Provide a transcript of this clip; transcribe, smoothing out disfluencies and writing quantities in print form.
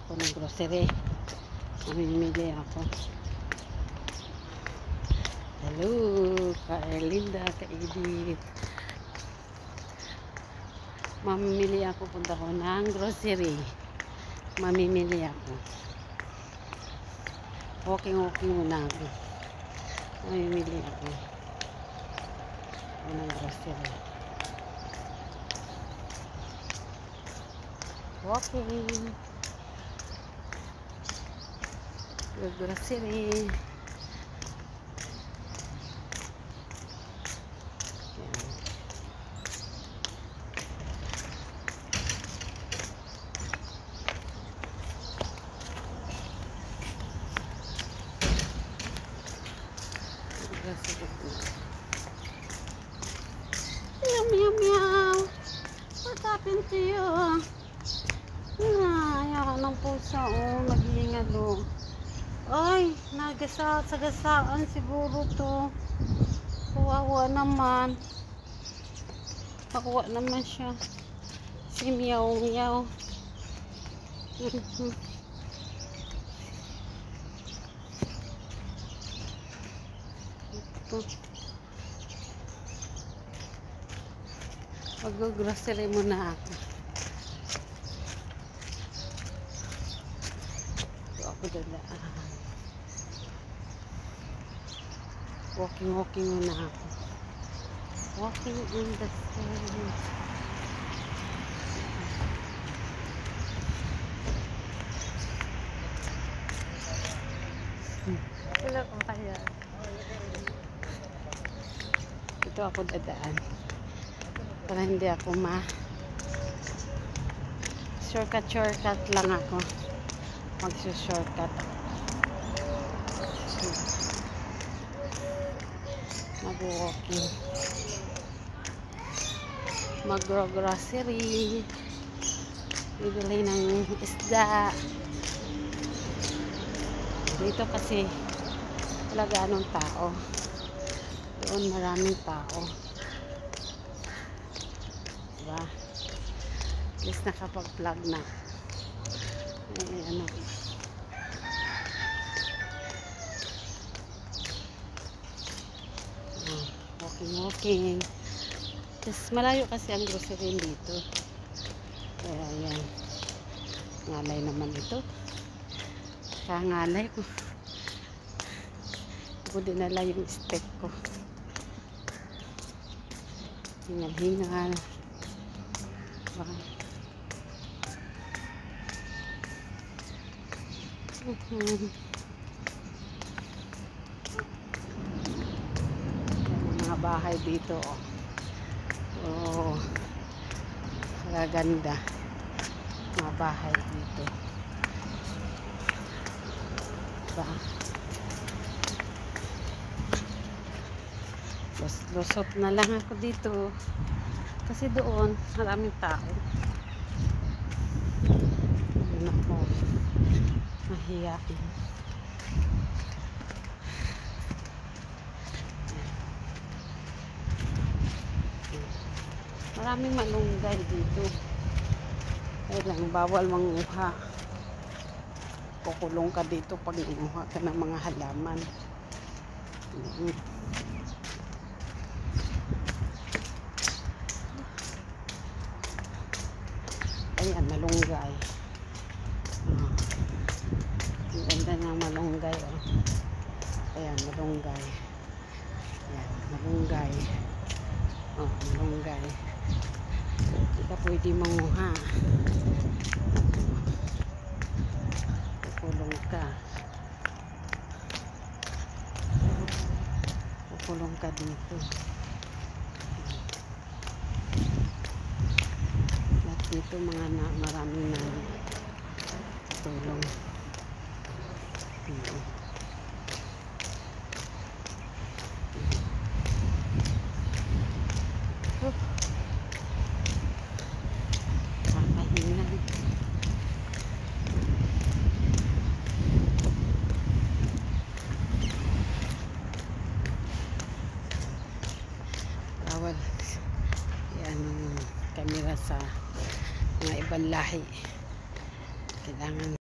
ako ng grocery. Mamimili ako. Hello, ka Erlinda, ka Edith. Mamimili ako, punta ko ng grocery. Mamimili ako. Walking muna ako. Mamimili ako ng grocery. Walking. Grocery. Meow, meow, meow. What happened to you? Ayaw ng pusa, nag-iingalo. Ay, sagasaan siguro to. Kawawa naman. Kawawa naman siya. Si meow, meow. Mag-grocery muna ako. Ito ako dadaan. Walking muna ako. Walking in the sun. Wala ko kaya. Ito ako dadaan. Para hindi ako shortcut lang ako. Magsushortcut ako. Mag-walking. Mag-grocery. Bibili ng isda. Dito kasi wala ganong tao. Doon maraming tao. Diba? At least nakapag-vlog na. Ano. Walking. Just malayo kasi ang grocery dito. Kaya yan. Ngalay naman ito. Kangalay ko. Ako dinala yung steak ko. Hingal-hingal. Mga bahay dito. Gaganda. Mga bahay dito. Diba? Lusot na lang ako dito. Kasi doon, maraming tao. Nako, mahiyain. Maraming malunggay dito. Kaya lang, bawal manguha. Kukulong ka dito pag nanguha ka ng mga halaman. Ayan, malunggay. Ang ganda ng malunggay. Ayan, malunggay. Ayan, malunggay. Malunggay. Hindi ka pwede manguha. Kukulong ka. Kukulong ka dito. Dito maraming na tulong. Kakahingan. Bawal. Yan ang kamera sa mga ibang lahi. Kailangan